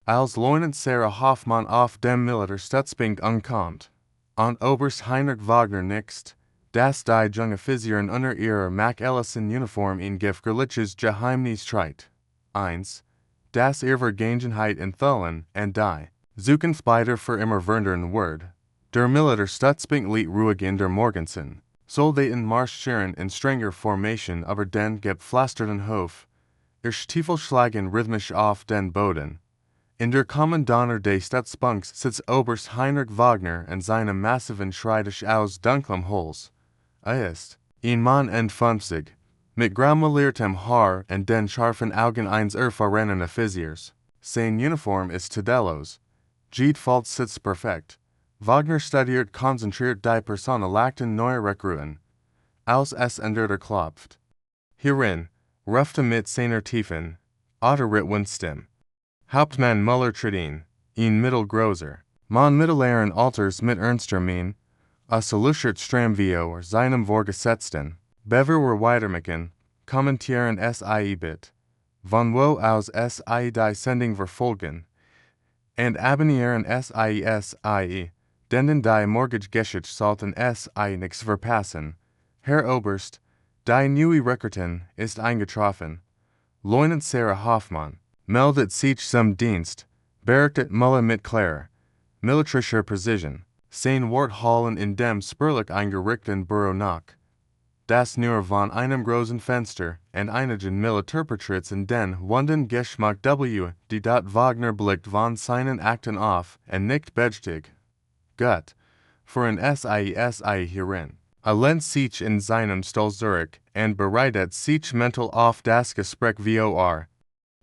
Als Leutnant Sarah Hoffmann auf dem Militär Stützpunkt ankommt. Und Oberst Heinrich Wagner nichts, das die junge Offizieren unter ihrer Mac-Ellison-Uniform in gefährliches Geheimnis treibt. 1. Das ihre Vergangenheit enthüllen und die Zukunftsbilder für immer verändern wird. Der Militärstützpunkt liegt ruhig in der Morgenson. Soldaten marschieren in strenger Formation über den gepflasterten Hof. Ihr Stiefel schlagen rhythmisch auf den Boden. In der Kommandant des Stützpunkts sitzt Oberst Heinrich Wagner in seinem massiven Schreibtisch aus dunklem Holz. Ist ein Mann und 50, mit graumeliertem Haar und den scharfen Augen eines erfahrenen Offiziers. Seine Uniform ist tadellos. Jedenfalls sitzt perfekt. Wagner studiert konzentriert die Personenakten neuer Rekruten. Als es der klopft. Hierin, ruft mit seiner tiefen, otterritwen Stimme. Hauptmann Müller tritt ein mittelgroßer, Mann mittleren Alters mit ernster Mien, luschert stramm wie seinem Vorgesetzten, Bever weitermachen, kommentieren sie bit, von wo aus sie die Sendung verfolgen, und abonnieren sie, denn die Morgengeschichte sollten sie nichts verpassen. Herr Oberst, die neue Rekrutin ist eingetroffen. Leutnant Sarah Hoffmann meldet sich zum Dienst, berichtet Müller mit klarer, militärischer Präzision. Sein Wort hallen in dem spärlich eingerichteten Büro nach. Das nur von einem großen Fenster und einigen Militärporträts in den Wunden Geschmack w. die dort Wagner blickt von seinen Akten auf und nickt bedächtig. Gut, für ein SI hierin. Lehnt sich in seinem Stuhl zurück und bereitet sich mental auf das Gespräch vor.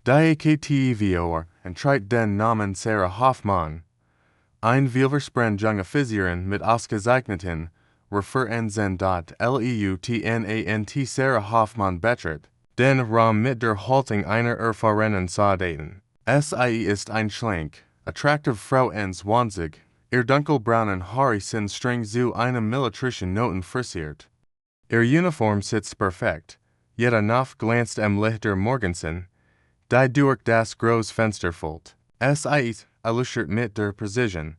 Die KTVOR und treibt den Namen Sarah Hoffmann. Ein vielversprechend junge Offizierin mit ausgezeichneten Referenzen. Leutnant Sarah Hoffmann betritt den Raum mit der Haltung einer erfahrenen Soldatin. Sie ist ein schlank, attraktive Frau 20. Ihr dunkelbraunen Haare sind streng zu einem militärischen Noten frisiert. Ihr Uniform sitzt perfekt, jeder Knopf glänzt im Licht der Morgenson, die durch das große Fenster fällt. Sie luschert mit der Präzision,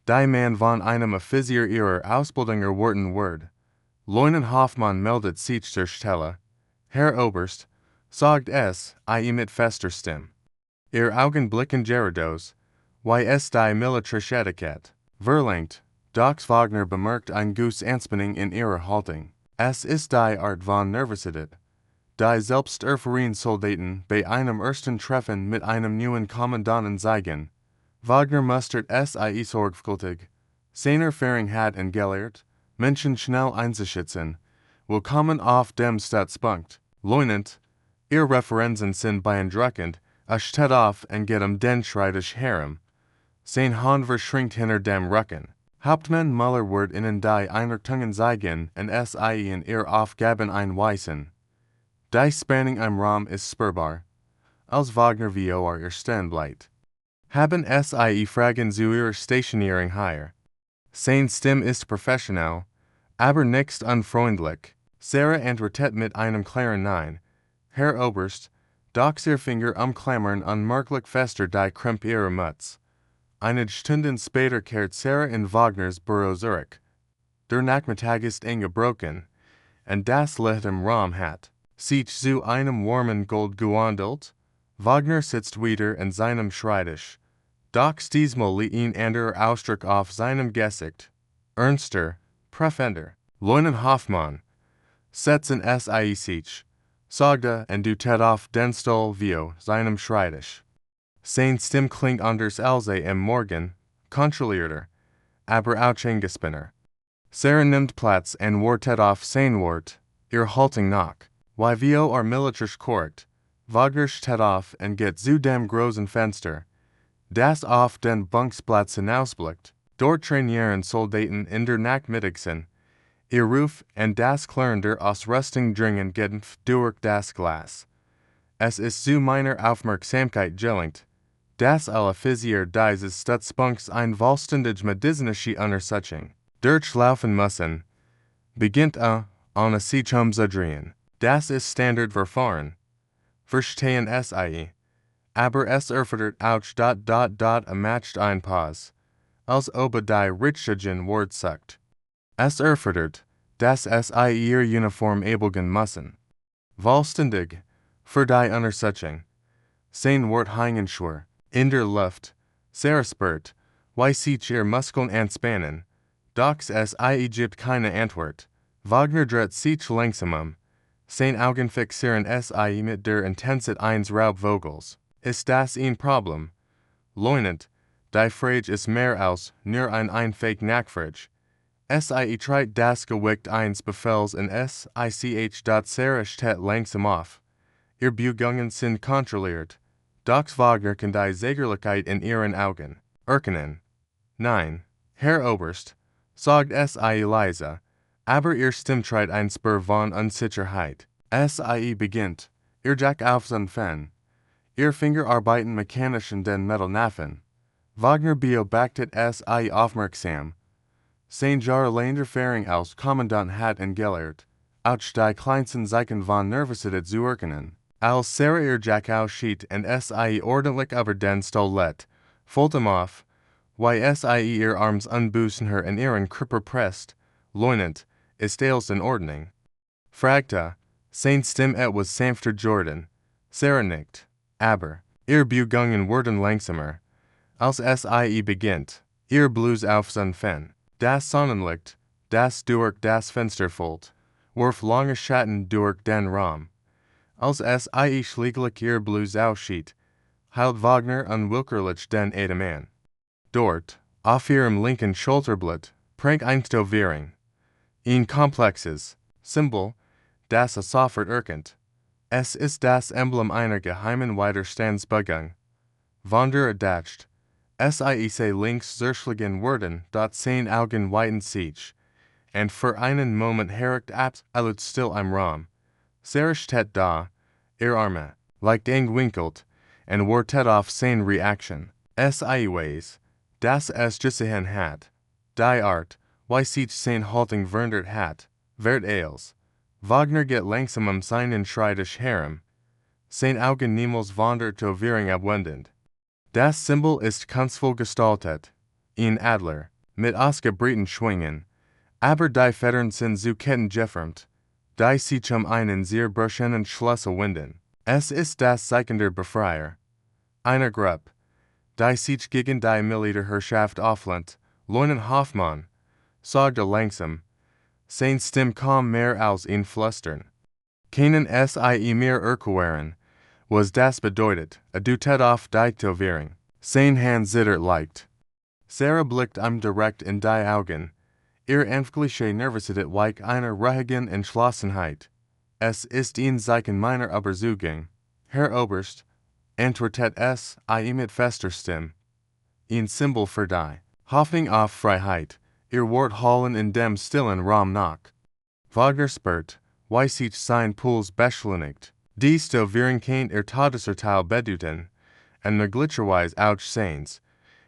die man von einem Offizier ihrer Ausbildung erwarten wird. Leutnant Hoffmann meldet sich zur Stelle. Herr Oberst, sagt mit fester Stimme. Ihr Augen blicken geradeaus. Wie ist die militärische Etikette? Verlangt, doch Wagner bemerkt ein gutes Anspannung in ihrer Haltung. Es ist die Art von Nervosität, die selbst erfahrene Soldaten bei einem ersten Treffen mit einem neuen Kommandanten zeigen. Wagner mustert sie sorgfältig. Seine Erfahrung hat ihn gelehrt, Menschen schnell einzuschätzen. Willkommen auf dem Stützpunkt, Leutnant. Ihre Referenzen sind beeindruckend. Steht auf und geht den Schreibtisch herum. Sein Hand verschränkt hinter dem Rücken. Hauptmann Müller wird ihnen die Einrichtungen zeigen und sie in ihre Aufgaben einweisen. Die Spannung im Raum ist spürbar. Als Wagner vor ihr stehen bleibt, haben sie Fragen zu ihrer Stationierung hier. Seine Stimme ist professionell, aber nicht unfreundlich. Sarah antwortet mit einem klaren Nein. Herr Oberst, doch ihr Finger umklammern unmerklich fester die Krempe ihrer Mütze. Einige Stunden später kehrt Sarah in Wagners Büro zurück. Der Nachmittag ist gebrochen, und das Licht im Raum hat sich zu einem warmen Gold gewandelt. Wagner sitzt wieder in seinem Schreibtisch. Doch diesmal liegt ein anderer Ausdruck auf seinem Gesicht. Ernster, prüfender. Leutnant Hoffmann, setzen sie sich, sagte und deutet auf den Stuhl vor seinem Schreibtisch. Seine Stimme klingt anders als im Morgen, kontrollierter, aber auch angespannter. Sarah nimmt Platz und wartet auf sein Wort, ihr Haltung nach. Wie militärisch korrekt. Wagner steht auf und geht zu dem großen Fenster, das auf den Bunksplatz hinausblickt. Dort trainieren Soldaten in der Nachmittagssonne. Ihr Ruf und das Klirren der Ausrüstung dringen durch das Glas. Es ist zu meiner Aufmerksamkeit gelenkt, dass alle Offizier dieses Stützpunkts ein vollständig medizinische Untersuchung durchlaufen müssen. Beginnt ohne sich zu drehen. Das ist Standardverfahren. Verstehen sie. aber es erfordert a matched ein Pause, als ob die richtigen Wort sucht. Es erfordert, dass es ihr Uniform abelgen müssen. Vollständig, für die Untersuchung. Sein Wort hängen schwer, in der Luft, sehr spürt, wie sich ihr Muskeln anspannen, doch es gibt keine Antwort. Wagner dreht sich langsam sein Augen fixieren mit der Intensität eines Raubvogels. Ist das ein Problem? Leunend, die Frage ist mehr als nur ein einfach Nachfrage. Tritt das Gewicht eines Befehls in sehr steht langsam auf. Ihr Bewegungen sind kontrolliert. Doch Wagner kann die Sägerlichkeit in ihren Augen erkennen. Nein, Herr Oberst, sagt leise, aber ihr Stimme tritt ein Spur von Unsicherheit. Beginnt, ihr Jack aufzufangen. Ihr Finger arbeiten mechanisch in den Metallnafen. Wagner beobachtet aufmerksam. Sein jahrelänger Erfahrung als Kommandant hat gelehrt, auch die kleinsten Zeichen von Nervosität zu erkennen. Als Sarah ihr Jack ausschied und ordentlich über den Stuhl lädt, fällt auf, wie ihr Arms unbußen her in ihren Körper presst, leunend, ist alles in Ordnung. Fragte, sein Stimme etwas sanfter Jordan. Sarah nickt, aber, ihr Bewegungen werden langsamer. Als beginnt, ihr Blues aufzufangen. Das Sonnenlicht, das durch das Fenster fällt, wirft lange Schatten durch den Raum. Als schließlich ihr Blues ausschied, hielt Wagner unwillkürlich den Atem an. Dort, auf ihrem linken Schulterblatt, prangt eine Tätowierung. Ein komplexes Symbol, das sofort erkennt. Es ist das Emblem einer geheimen Widerstandsbewegung. Wander erdacht. Links zerschlagen werden, dort sein Augen weiten sich, und für einen Moment herrscht absolut still im Raum. Sarah steht da, ihr Arme, leicht gewinkelt, und wartet auf seine Reaktion. Weiß, dass es gesehen hat. Die Art, wie sich sein Haltung verändert hat, wird als. Wagner geht langsam seinen Schreitisch herum. Sein Augen niemals von der Tätowierung abwendend. Das Symbol ist kunstvoll gestaltet. Ein Adler, mit ausgebreiten Schwingen, aber die Federn sind zu Ketten geformt, die sich einen sehr brechenden Schlüssel winden. Es ist das Zeichen der Befreier. Eine Gruppe, die sich gegen die Militärherrschaft auflehnt, lehnen Hoffmann, sagte langsam, sein Stimme kam mehr als ein Flüstern. Keinen mehr erklären, was das bedeutet, dutet auf die Tätowierung. Sein Hand zittert leicht. Sarah blickt direkt in die Augen. Ihr anfängliche Nervosität weicht einer ruhigen Entschlossenheit. Es ist ein Zeichen meiner Überzeugung, Herr Oberst, antwortet mit fester Stimme. Ein Symbol für die Hoffnung auf Freiheit, ihr Wort hallen in dem stillen Raum nach. Wagner spürt, wie sich sein Puls beschleunigt. Dies Tätowierung kann Todesurteil bedeuten, und möglicherweise auch seins,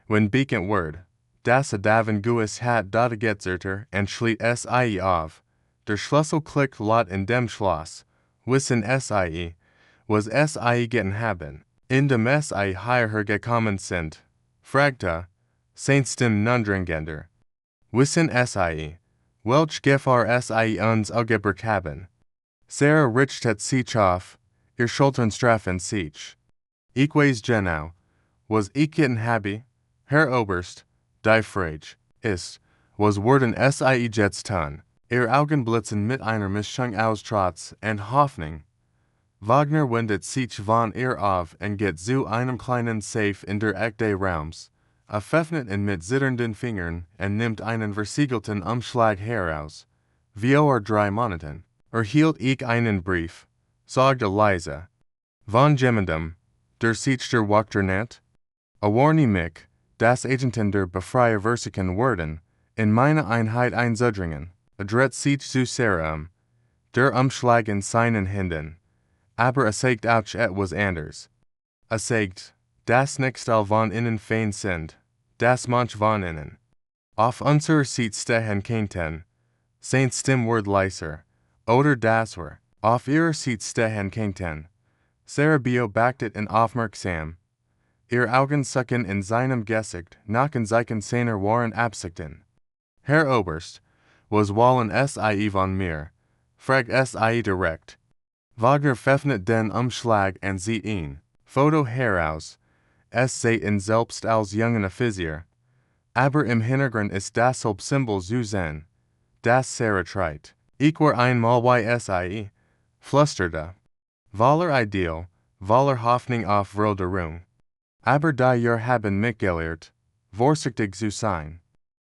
wenn bekannt wird, dass davon gewiss hat getzerter und schließt auf. Der Schlüssel klickt laut in dem Schloss, wissen was getan haben, in dem hierher gekommen sind, fragte, sein Stimme nundringender. Wissen welch Gefahr uns augebracht haben. Sarah richtet sich auf, ihr Schultern straffen sich. Ich weiß genau, was ich getan habe, Herr Oberst, die Frage ist, was werden jetzt tun? Ihr Augen blitzen mit einer Mischung aus Trotz und Hoffnung. Wagner wendet sich von ihr auf und geht zu einem kleinen Safe in der Ecke des Raums, öffnet ihn mit zitternden Fingern und nimmt einen versiegelten Umschlag heraus. Vor 3 Monaten erhielt ich einen Brief, sagte leise. Von jemandem, der sich der Wächter nennt. Warne mich, dass Agenten der Befreier versuchen werden, in meine Einheit einzudringen, dreht sich zu Sarah der Umschlag in seinen Händen. Aber sagt auch etwas anderes. Sagt, dass nicht all von innen fein sind, dass manch von innen. Auf unserer Seite stehen könnten, sein Stimme wird leiser, oder das auf ihrer Seite stehen könnten, Sarah Bio Baktet in Aufmerksam. Ihr Augen sucken in seinem Gesicht, nach in Zeichen seiner Waren Absichten. Herr Oberst, was wollen Sie von mir? Frag Sie direkt. Wagner pfeffnet den Umschlag und sieht ihn. Foto heraus. Es seht ihn selbst als jungen Offizier. Aber im Hintergrund ist das Hauptsymbol zu sehen. Das Sarah treit. Ich war einmal YSIE. Flüsterte. Voller Ideal, voller Hoffnung auf Veränderung. Aber die haben mich gelehrt, vorsichtig zu sein.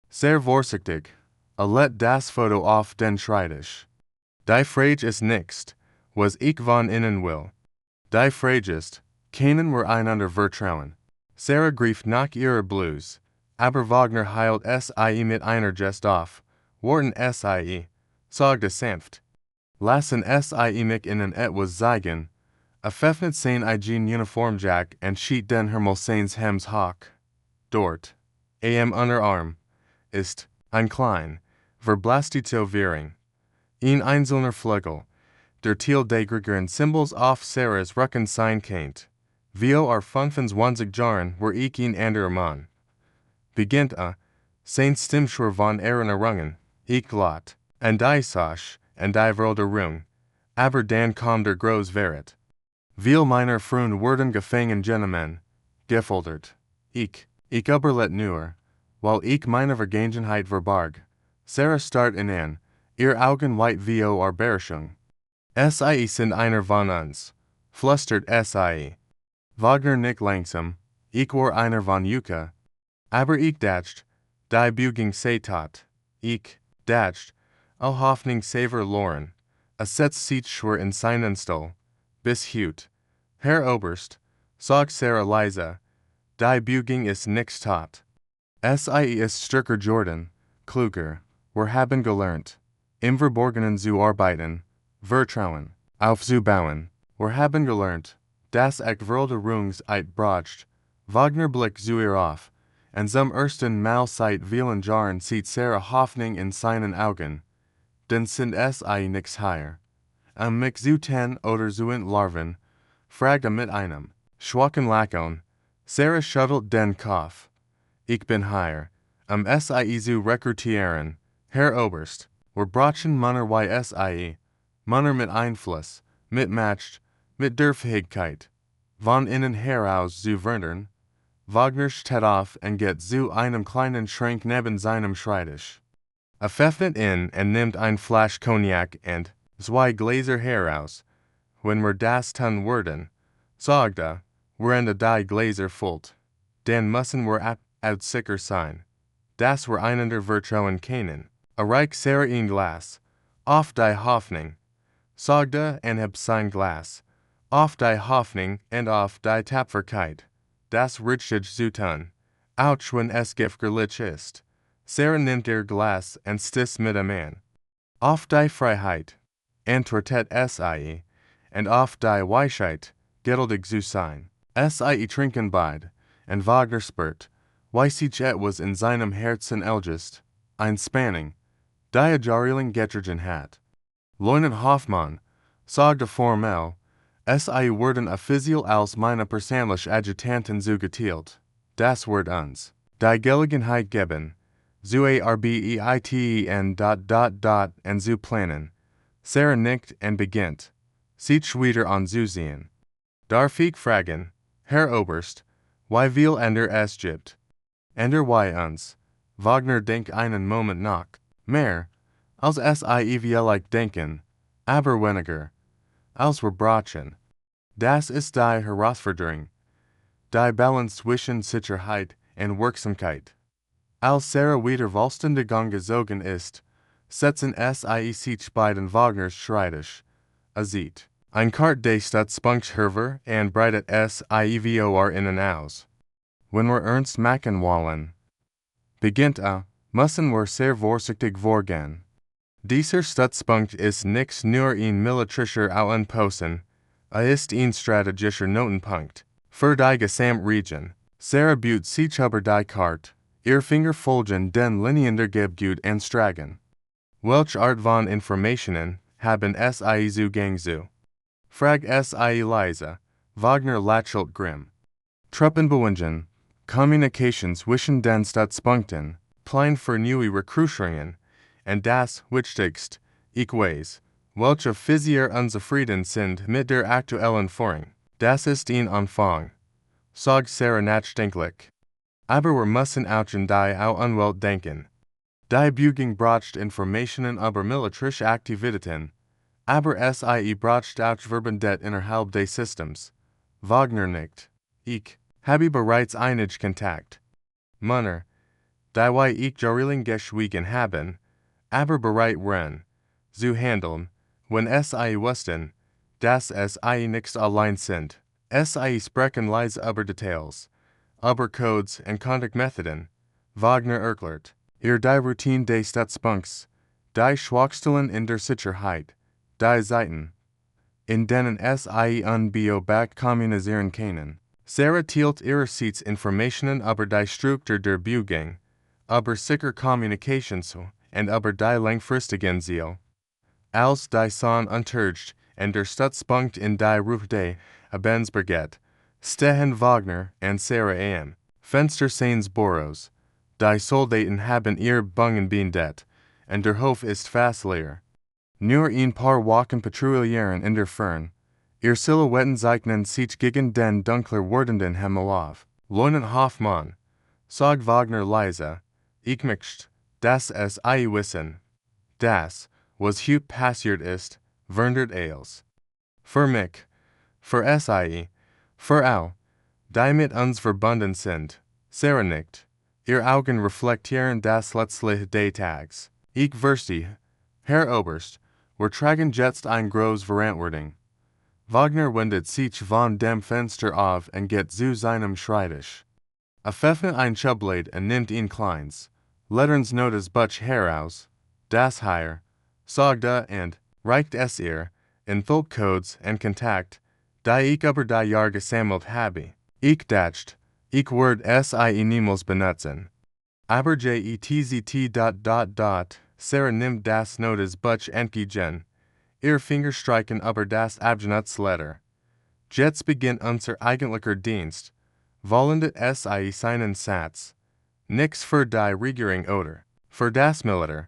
Sehr vorsichtig. Let das Foto auf den Schreibtisch. Die Frage ist nicht, was ich von innen will. Die Frage ist, können wir einander vertrauen? Sarah grieft nach ihrer Blues, aber Wagner heilt sie mit einer Gest auf, warten sie, sagte sanft. Lassen sie mich ihnen etwas zeigen. Pfeffnet sein eigen Uniformjack und schiet den Hermelsens Hems hoch. Dort, am Unterarm, ist ein klein, verblasste Tätowierung. Ein einzelner Flügel, der Teil der größeren Symbols auf Sarahs Rücken sein kennt. Vio 25 Jahren war ich ein anderer Mann. Beginnt sein Stimmschwur von Erinnerungen, ich lot, und die Sach, und die Veränderung, aber dann kam der große Verrat. Viel meiner Freunde wurden gefangen genommen, gefoltert. Ich überlet nur, weil ich meine Vergangenheit verbarg. Sarah starrt ihn an, ihr Augen weit wie Überraschung. Sie sind einer von uns, flüstert sie. Wagner nickt langsam, ich war einer von Yuka. Aber ich dacht, die Bügung sei tot. Ich dacht, all Hoffnung sei verloren. Setzt sich schwer in seinen Stuhl. Bis heut. Herr Oberst, sagt Sarah leise, die Bügung ist nicht tot. Sie ist stärker Jordan, kluger, wir haben gelernt, im Verborgenen zu arbeiten, vertrauen, aufzubauen, wir haben gelernt, dass Veränderungseit braucht. Wagner blickt zu ihr auf, und zum ersten Mal seit vielen Jahren sieht Sarah Hoffnung in seinen Augen. Denn sind sie nichts higher. Mich zu ten oder zu entlarven, fragt mit einem schwachen Lachen. Sarah schüttelt den Kopf. Ich bin hier, sie zu rekrutieren, Herr Oberst, wir brauchen Männer sie, Männer mit Einfluss, mit Macht, mit der Fähigkeit, von innen heraus zu verändern. Wagner steht auf und geht zu einem kleinen Schrank neben seinem Schreibtisch. Pfeffnet in und nimmt ein Flasch Cognac und zwei Gläser heraus. Wenn wir das tun würden, sagt während die Gläser füllt, dann müssen wir sicher sein, dass wir einander vertrauen können. Reich Sarah ein Glas, auf die Hoffnung, sagt und hebt sein Glas, auf die Hoffnung und auf die Tapferkeit, das richtig zu tun, auch wenn es gefährlich ist. Sarah nimmt ihr Glas und stößt mit ihm an. Auf die Freiheit, antwortet sie, und auf die Weisheit, geduldig zu sein. Sie trinken beide, und Wagner spürt, wie sich etwas in seinem Herzen ältest, ein Spanning, die Jarring getrogen hat. Leutnant Hoffmann, sagte formell, sie wurden offiziell als meine persönliche Adjutanten zugeteilt. Das wird uns die Gelegenheit geben, zu arbeiten und zu planen. Sarah nickt und beginnt, sich wieder anzusehen. Darf ich fragen, Herr Oberst, wie viel es gibt? Wie uns? Wagner denkt einen Moment nach. Mehr, als sie vielleicht denken, aber weniger, als wir brauchen. Das ist die Herausforderung. Die Balance zwischen Sicherheit und Wirksamkeit. Als Sarah wieder vollständig angezogen ist, setzen sie sich bei den Wagners Schreibtisch. Sieht ein Kart des Stützpunkts hervor und breitet sie innen aus. Wenn wir ernst machen wollen, beginnt müssen wir sehr vorsichtig vorgehen. Dieser Stützpunkt ist nicht nur ein militärischer Outposten, ist ein strategischer Knotenpunkt für die Gesamtregion. Sarah bietet sich über die Karte, ihr Finger folgen den Linien der Gebgut und Stragen. Welch Art von Informationen haben sie Zugang zu? Frag sie leise, Wagner lächelt grimm. Truppenbewegungen, Kommunikationswischen den Stützpunkten, Pläne für neue Rekrutierungen, und das Wichtigste, ich weiß, welche Offiziere unzufrieden sind mit der aktuellen Führung. Das ist ein Anfang, sagt Sarah nachdenklich. Aber wir müssen auch an die Umwelt denken. Die Bewegung braucht Informationen über militärische Aktivitäten, aber sie braucht auch Verbandet innerhalb des Systems. Wagner nickt. Ich habe bereits einige Kontakt. Männer, die ich jahrelang geschwiegen haben, aber bereit waren, zu handeln, wenn sie wussten, dass sie nicht allein sind. Sie sprechen leise über Details, über Codes und Kontaktmethoden. Wagner erklärt, die Routine des Stützpunkts, die Schwachstellen in der Sicherheit, die Seiten, in denen sie unbeobachtet kommunizieren können. Sarah teilt ihrerseits Informationen über die Struktur der Bewegung, über sichere Kommunikations und über die langfristigen Ziele. Als die Sonne untergeht und der Stützpunkt in die Ruhe des Abends begeht, stehen Wagner und Sarah am Fenster seines Büros. Die Soldaten haben ihre Bungen beendet, und der Hof ist fast leer. Nur ein paar Wachen patrouillieren in der Ferne. Ihre Silhouetten zeichnen sich gegen den dunkler werdenden Himmel auf. Leutnant Hoffmann, sagt Wagner leise, ich möchte, dass sie wissen, dass, was heute passiert ist, verandert alles. Für mich, für sie, für all, die mit uns verbunden sind. Sarah nickt. Ihre Augen reflektieren das letztliche des Tags. Ich verstehe, Herr Oberst, wir tragen jetzt eine große Verantwortung. Wagner wendet sich von dem Fenster auf und geht zu seinem Schreibtisch. Öffnet ein Schublade und nimmt ein kleines, lediernes Notizbuch heraus. Das hier, sagt und reicht es ihr, enthält Codes und Kontakt, die ich über die Jahre gesammelt habe. Ich dachte, ich werde sie niemals benutzen. Aber Sarah nimmt das Notizbuch entgegen. Ihre Finger streichen über das Abschnittsletter. Jetzt beginnt unser eigentlicher Dienst. Wollendet sie seinen Satz. Nix für die Regierung oder für das Militär,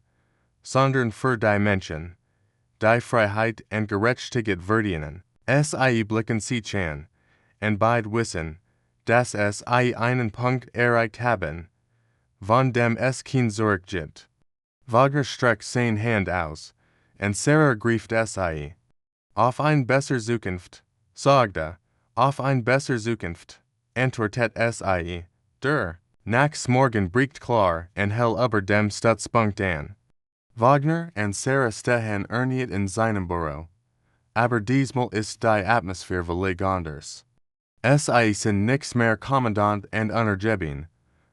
sondern für die Menschen, die Freiheit und Gerechtigkeit verdienen. Sie blicken sich an, und beide wissen, dass sie einen Punkt erreicht haben, von dem es kein Zurück gibt. Wagner streckt seine Hand aus, und Sarah ergreift sie. Auf ein besser Zukunft, sagt auf ein besser Zukunft, antwortet sie. Der Nachts Morgen bricht klar und hell über dem Stützpunkt an. Wagner und Sarah stehen erneut in seinem Büro. Aber diesmal ist die Atmosphäre völlig anders. Sie sind nichts mehr Kommandant und Untergebung,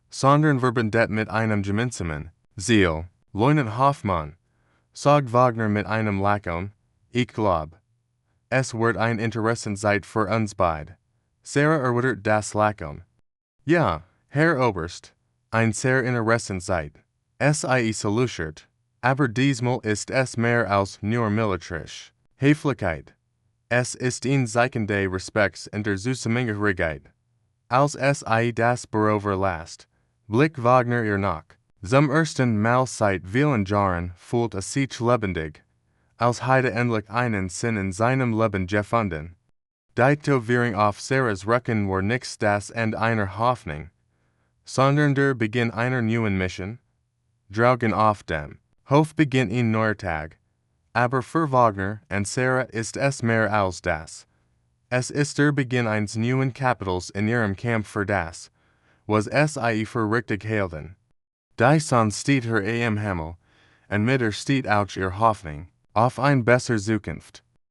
sondern verbandet mit einem gemeinsamen Ziel. Leutnant Hoffmann, sagt Wagner mit einem Lächeln, ich glaube, es wird ein interessante Zeit für uns beide. Sarah erwidert das Lächeln. Ja, Herr Oberst, ein sehr interessante Zeit. Sie salutiert, aber diesmal ist es mehr als nur militärisch. Höflichkeit. Es ist ein Zeichen des Respekts und der Zusammengehörigkeit. Als sie das Büro verlässt, blickt Wagner ihr nach. Zum ersten Mal seit vielen Jahren fühlt sich lebendig, als hätte endlich einen Sinn in seinem Leben gefunden. Die Tätowierung auf Sarahs Rücken war nichts das Ende einer Hoffnung, sondern der Beginn einer neuen Mission. Draugen auf dem Hof beginnt ein neuer Tag, aber für Wagner und Sarah ist es mehr als das. Es ist der Beginn eines neuen Kapitels in ihrem Kampf für das, was sie für richtig hielten. Die Sonne steht her am Himmel, und mit ihr steht auch ihre Hoffnung auf eine bessere Zukunft.